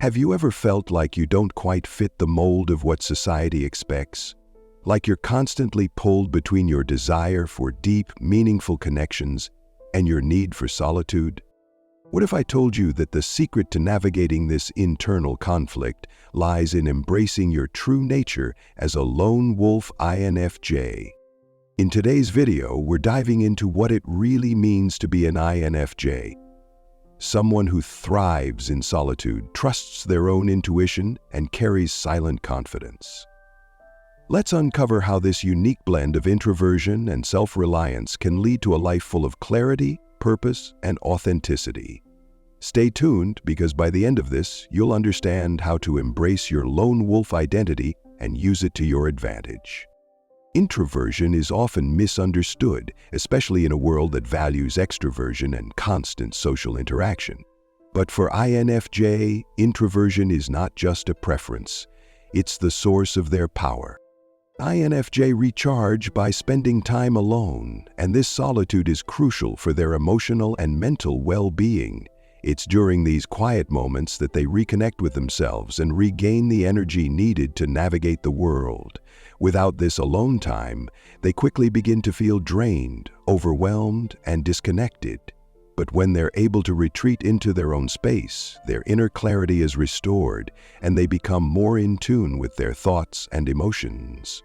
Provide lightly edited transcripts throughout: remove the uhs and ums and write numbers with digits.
Have you ever felt like you don't quite fit the mold of what society expects? Like you're constantly pulled between your desire for deep, meaningful connections and your need for solitude? What if I told you that the secret to navigating this internal conflict lies in embracing your true nature as a lone wolf INFJ? In today's video, we're diving into what it really means to be an INFJ. Someone who thrives in solitude, trusts their own intuition, and carries silent confidence. Let's uncover how this unique blend of introversion and self-reliance can lead to a life full of clarity, purpose, and authenticity. Stay tuned, because by the end of this, you'll understand how to embrace your lone wolf identity and use it to your advantage. Introversion is often misunderstood, especially in a world that values extroversion and constant social interaction. But for INFJ, introversion is not just a preference, it's the source of their power. INFJ recharge by spending time alone, and this solitude is crucial for their emotional and mental well-being. It's during these quiet moments that they reconnect with themselves and regain the energy needed to navigate the world. Without this alone time, they quickly begin to feel drained, overwhelmed, and disconnected. But when they're able to retreat into their own space, their inner clarity is restored, and they become more in tune with their thoughts and emotions.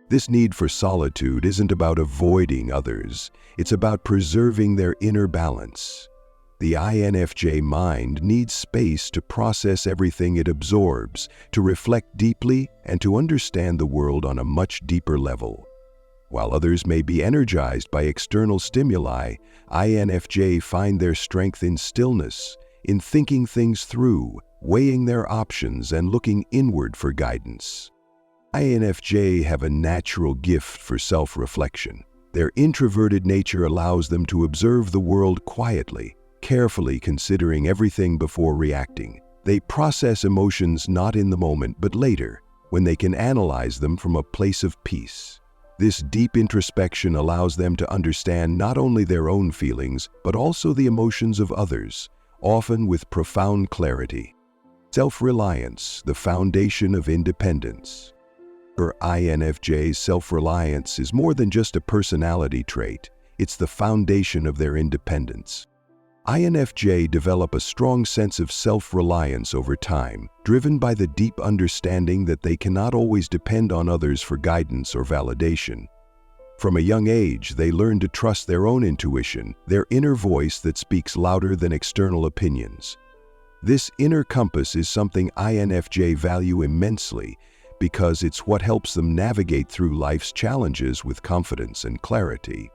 This need for solitude isn't about avoiding others, it's about preserving their inner balance. The INFJ mind needs space to process everything it absorbs, to reflect deeply, and to understand the world on a much deeper level. While others may be energized by external stimuli, INFJ find their strength in stillness, in thinking things through, weighing their options, and looking inward for guidance. INFJ have a natural gift for self-reflection. Their introverted nature allows them to observe the world quietly, carefully considering everything before reacting. They process emotions not in the moment but later, when they can analyze them from a place of peace. This deep introspection allows them to understand not only their own feelings but also the emotions of others, often with profound clarity. Self-reliance, the foundation of independence. For INFJ, self-reliance is more than just a personality trait, it's the foundation of their independence. INFJ develop a strong sense of self-reliance over time, driven by the deep understanding that they cannot always depend on others for guidance or validation. From a young age, they learn to trust their own intuition, their inner voice that speaks louder than external opinions. This inner compass is something INFJ value immensely because it's what helps them navigate through life's challenges with confidence and clarity.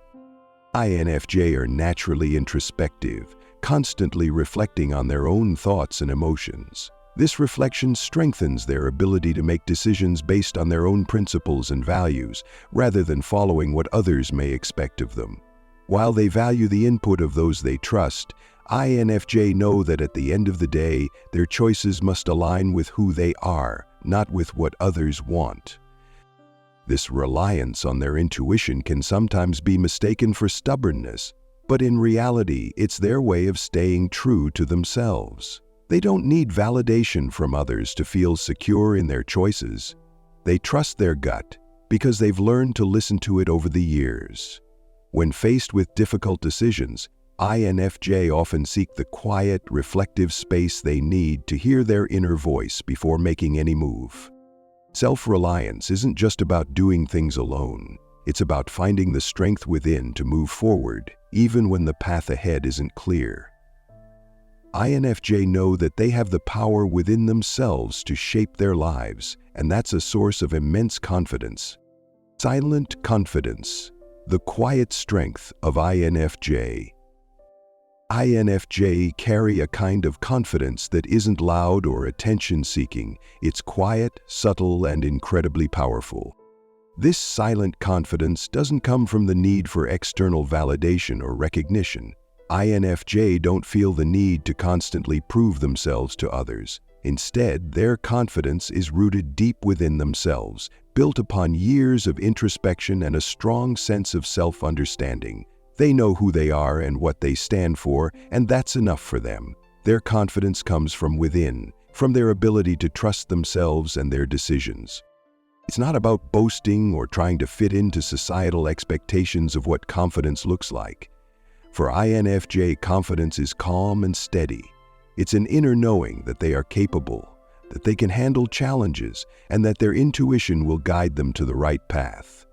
INFJ are naturally introspective, constantly reflecting on their own thoughts and emotions. This reflection strengthens their ability to make decisions based on their own principles and values, rather than following what others may expect of them. While they value the input of those they trust, INFJ know that at the end of the day, their choices must align with who they are, not with what others want. This reliance on their intuition can sometimes be mistaken for stubbornness, but in reality, it's their way of staying true to themselves. They don't need validation from others to feel secure in their choices. They trust their gut because they've learned to listen to it over the years. When faced with difficult decisions, INFJ often seek the quiet, reflective space they need to hear their inner voice before making any move. Self-reliance isn't just about doing things alone. It's about finding the strength within to move forward, even when the path ahead isn't clear. INFJ know that they have the power within themselves to shape their lives, and that's a source of immense confidence. Silent confidence, the quiet strength of INFJ. INFJ carry a kind of confidence that isn't loud or attention-seeking. It's quiet, subtle, and incredibly powerful. This silent confidence doesn't come from the need for external validation or recognition. INFJ don't feel the need to constantly prove themselves to others. Instead, their confidence is rooted deep within themselves, built upon years of introspection and a strong sense of self-understanding. They know who they are and what they stand for, and that's enough for them. Their confidence comes from within, from their ability to trust themselves and their decisions. It's not about boasting or trying to fit into societal expectations of what confidence looks like. For INFJ, confidence is calm and steady. It's an inner knowing that they are capable, that they can handle challenges, and that their intuition will guide them to the right path.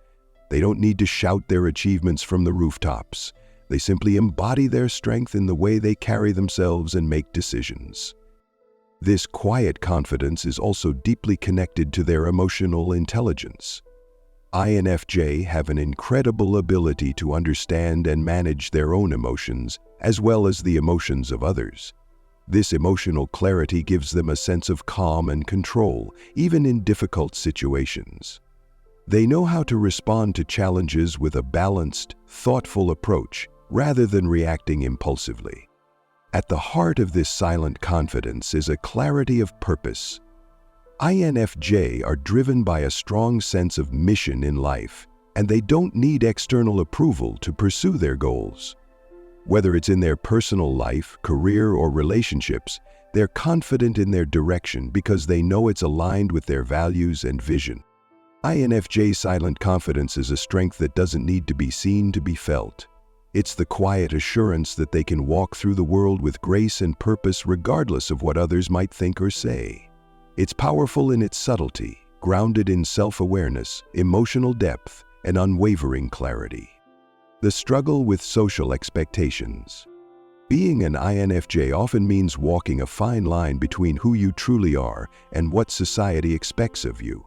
They don't need to shout their achievements from the rooftops. They simply embody their strength in the way they carry themselves and make decisions. This quiet confidence is also deeply connected to their emotional intelligence. INFJ have an incredible ability to understand and manage their own emotions, as well as the emotions of others. This emotional clarity gives them a sense of calm and control, even in difficult situations. They know how to respond to challenges with a balanced, thoughtful approach, rather than reacting impulsively. At the heart of this silent confidence is a clarity of purpose. INFJ are driven by a strong sense of mission in life, and they don't need external approval to pursue their goals. Whether it's in their personal life, career, or relationships, they're confident in their direction because they know it's aligned with their values and vision. INFJ silent confidence is a strength that doesn't need to be seen to be felt. It's the quiet assurance that they can walk through the world with grace and purpose regardless of what others might think or say. It's powerful in its subtlety, grounded in self-awareness, emotional depth, and unwavering clarity. The struggle with social expectations. Being an INFJ often means walking a fine line between who you truly are and what society expects of you.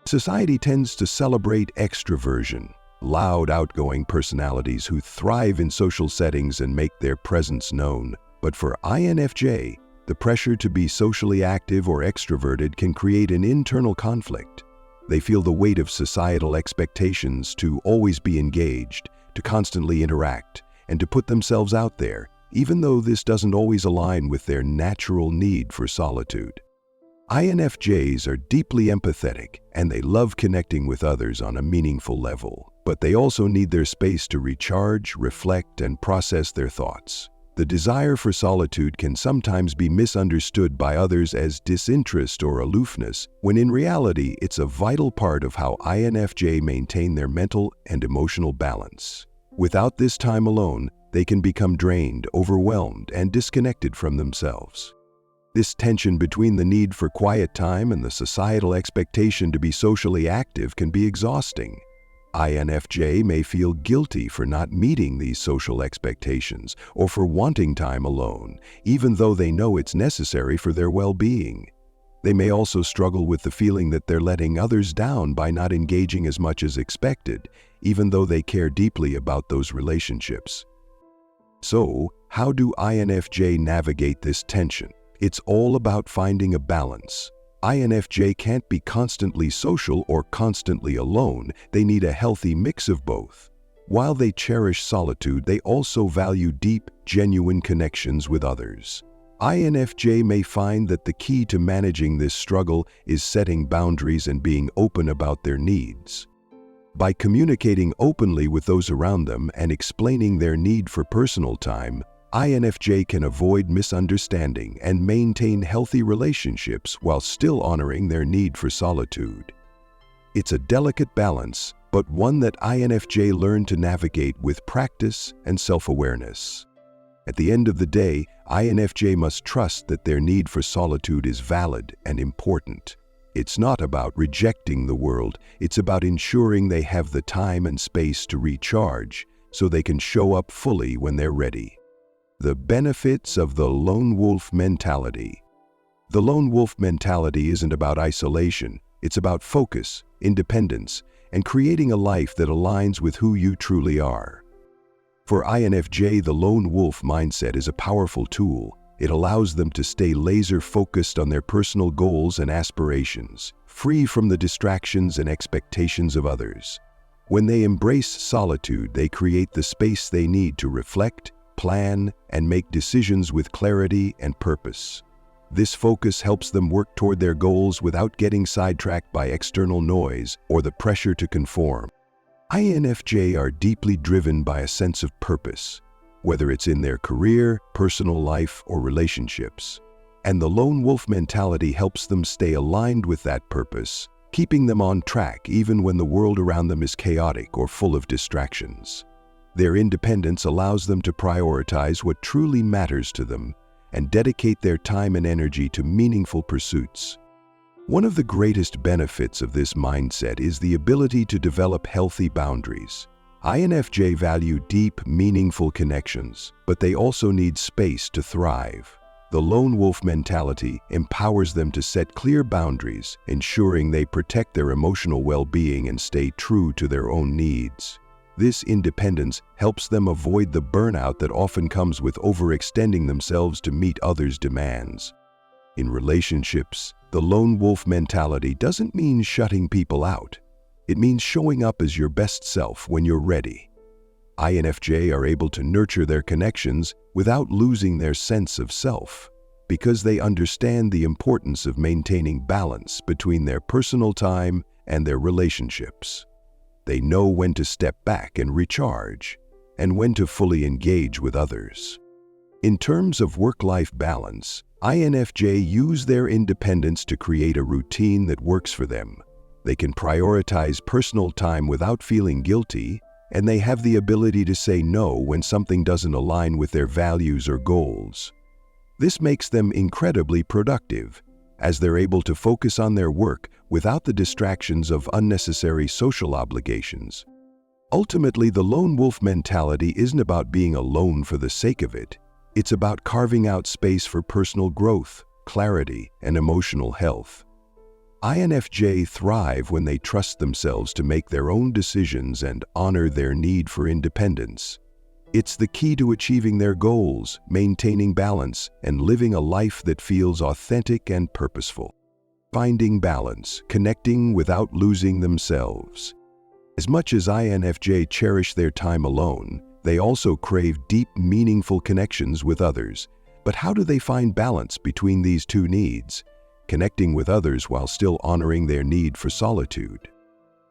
Society tends to celebrate extroversion, loud, outgoing personalities who thrive in social settings and make their presence known. But for INFJ, the pressure to be socially active or extroverted can create an internal conflict. They feel the weight of societal expectations to always be engaged, to constantly interact, and to put themselves out there, even though this doesn't always align with their natural need for solitude. INFJs are deeply empathetic, and they love connecting with others on a meaningful level. But they also need their space to recharge, reflect, and process their thoughts. The desire for solitude can sometimes be misunderstood by others as disinterest or aloofness, when in reality it's a vital part of how INFJ maintain their mental and emotional balance. Without this time alone, they can become drained, overwhelmed, and disconnected from themselves. This tension between the need for quiet time and the societal expectation to be socially active can be exhausting. INFJ may feel guilty for not meeting these social expectations or for wanting time alone, even though they know it's necessary for their well-being. They may also struggle with the feeling that they're letting others down by not engaging as much as expected, even though they care deeply about those relationships. So, how do INFJ navigate this tension? It's all about finding a balance. INFJ can't be constantly social or constantly alone. They need a healthy mix of both. While they cherish solitude, they also value deep, genuine connections with others. INFJ may find that the key to managing this struggle is setting boundaries and being open about their needs. By communicating openly with those around them and explaining their need for personal time, INFJ can avoid misunderstanding and maintain healthy relationships while still honoring their need for solitude. It's a delicate balance, but one that INFJ learn to navigate with practice and self-awareness. At the end of the day, INFJ must trust that their need for solitude is valid and important. It's not about rejecting the world, it's about ensuring they have the time and space to recharge so they can show up fully when they're ready. The benefits of the lone wolf mentality. The lone wolf mentality isn't about isolation, it's about focus, independence, and creating a life that aligns with who you truly are. For INFJ, the lone wolf mindset is a powerful tool. It allows them to stay laser-focused on their personal goals and aspirations, free from the distractions and expectations of others. When they embrace solitude, they create the space they need to reflect, plan, and make decisions with clarity and purpose. This focus helps them work toward their goals without getting sidetracked by external noise or the pressure to conform. INFJ are deeply driven by a sense of purpose. whether it's in their career, personal life, or relationships. And the lone wolf mentality helps them stay aligned with that purpose, keeping them on track even when the world around them is chaotic or full of distractions. Their independence allows them to prioritize what truly matters to them and dedicate their time and energy to meaningful pursuits. One of the greatest benefits of this mindset is the ability to develop healthy boundaries. INFJ value deep, meaningful connections, but they also need space to thrive. The lone wolf mentality empowers them to set clear boundaries, ensuring they protect their emotional well-being and stay true to their own needs. This independence helps them avoid the burnout that often comes with overextending themselves to meet others' demands. In relationships, the lone wolf mentality doesn't mean shutting people out. It means showing up as your best self when you're ready. INFJ are able to nurture their connections without losing their sense of self, because they understand the importance of maintaining balance between their personal time and their relationships. They know when to step back and recharge, and when to fully engage with others. In terms of work-life balance, INFJ use their independence to create a routine that works for them. They can prioritize personal time without feeling guilty, and they have the ability to say no when something doesn't align with their values or goals. This makes them incredibly productive, as they're able to focus on their work without the distractions of unnecessary social obligations. Ultimately, the lone wolf mentality isn't about being alone for the sake of it. It's about carving out space for personal growth, clarity, and emotional health. INFJ thrive when they trust themselves to make their own decisions and honor their need for independence. It's the key to achieving their goals, maintaining balance, and living a life that feels authentic and purposeful. Finding balance, connecting without losing themselves. As much as INFJ cherish their time alone, they also crave deep, meaningful connections with others. But how do they find balance between these two needs? Connecting with others while still honoring their need for solitude.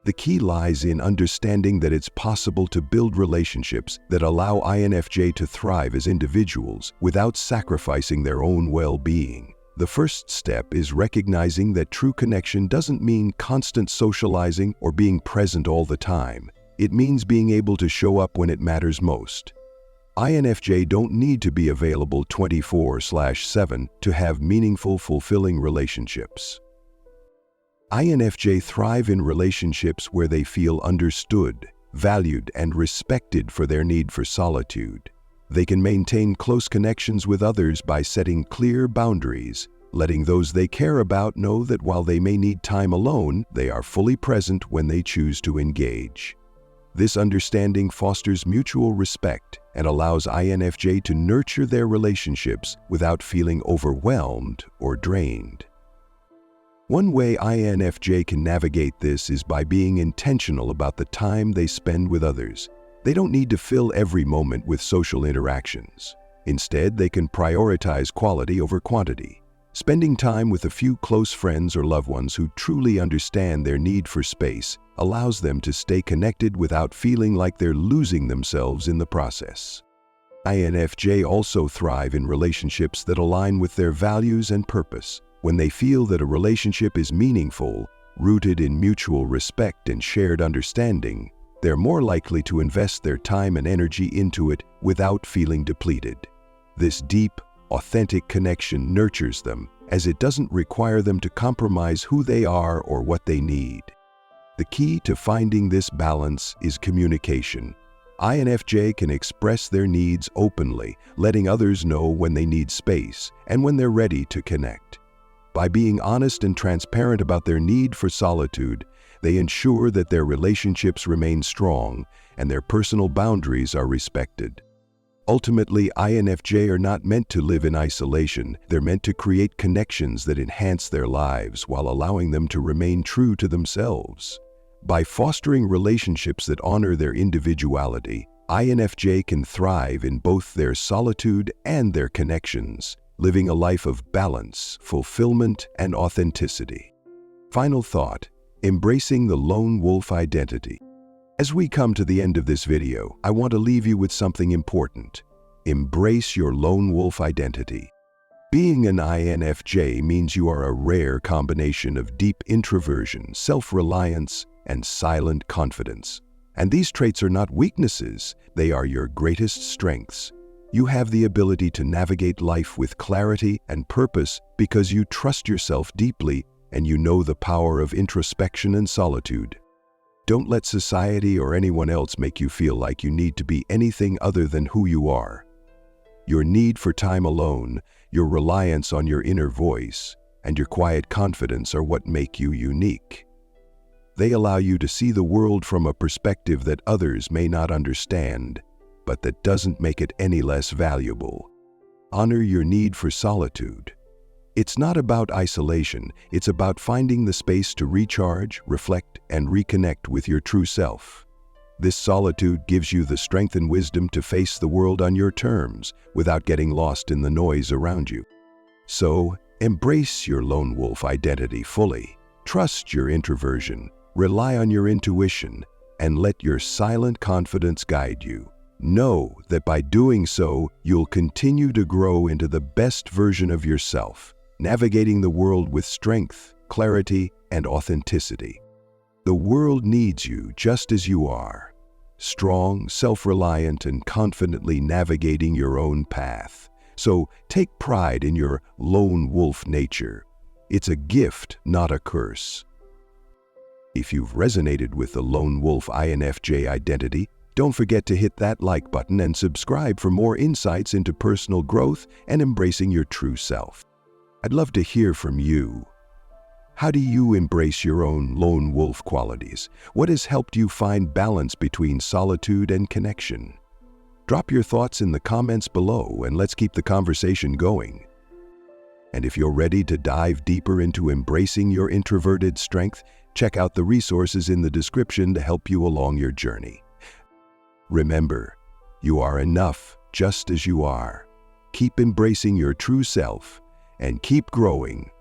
The key lies in understanding that it's possible to build relationships that allow INFJ to thrive as individuals without sacrificing their own well-being. The first step is recognizing that true connection doesn't mean constant socializing or being present all the time. It means being able to show up when it matters most. INFJ don't need to be available 24/7 to have meaningful, fulfilling relationships. INFJ thrive in relationships where they feel understood, valued, and respected for their need for solitude. They can maintain close connections with others by setting clear boundaries, letting those they care about know that while they may need time alone, they are fully present when they choose to engage. This understanding fosters mutual respect and allows INFJ to nurture their relationships without feeling overwhelmed or drained. One way INFJ can navigate this is by being intentional about the time they spend with others. They don't need to fill every moment with social interactions. Instead, they can prioritize quality over quantity. Spending time with a few close friends or loved ones who truly understand their need for space allows them to stay connected without feeling like they're losing themselves in the process. INFJ also thrive in relationships that align with their values and purpose. When they feel that a relationship is meaningful, rooted in mutual respect and shared understanding, they're more likely to invest their time and energy into it without feeling depleted. This deep, authentic connection nurtures them, as it doesn't require them to compromise who they are or what they need. The key to finding this balance is communication. INFJ can express their needs openly, letting others know when they need space and when they're ready to connect. By being honest and transparent about their need for solitude, they ensure that their relationships remain strong and their personal boundaries are respected. Ultimately, INFJ are not meant to live in isolation. They're meant to create connections that enhance their lives while allowing them to remain true to themselves. By fostering relationships that honor their individuality, INFJ can thrive in both their solitude and their connections, living a life of balance, fulfillment, and authenticity. Final thought: embracing the lone wolf identity. As we come to the end of this video, I want to leave you with something important. Embrace your lone wolf identity. Being an INFJ means you are a rare combination of deep introversion, self-reliance, and silent confidence. And these traits are not weaknesses, they are your greatest strengths. You have the ability to navigate life with clarity and purpose because you trust yourself deeply and you know the power of introspection and solitude. Don't let society or anyone else make you feel like you need to be anything other than who you are. Your need for time alone, your reliance on your inner voice, and your quiet confidence are what make you unique. They allow you to see the world from a perspective that others may not understand, but that doesn't make it any less valuable. Honor your need for solitude. It's not about isolation, it's about finding the space to recharge, reflect, and reconnect with your true self. This solitude gives you the strength and wisdom to face the world on your terms without getting lost in the noise around you. So, embrace your lone wolf identity fully. Trust your introversion, rely on your intuition, and let your silent confidence guide you. Know that by doing so, you'll continue to grow into the best version of yourself, navigating the world with strength, clarity, and authenticity. The world needs you just as you are, strong, self-reliant, and confidently navigating your own path. So take pride in your lone wolf nature. It's a gift, not a curse. If you've resonated with the lone wolf INFJ identity, don't forget to hit that like button and subscribe for more insights into personal growth and embracing your true self. I'd love to hear from you. How do you embrace your own lone wolf qualities? What has helped you find balance between solitude and connection? Drop your thoughts in the comments below and let's keep the conversation going. And if you're ready to dive deeper into embracing your introverted strength, check out the resources in the description to help you along your journey. Remember, you are enough just as you are. Keep embracing your true self and keep growing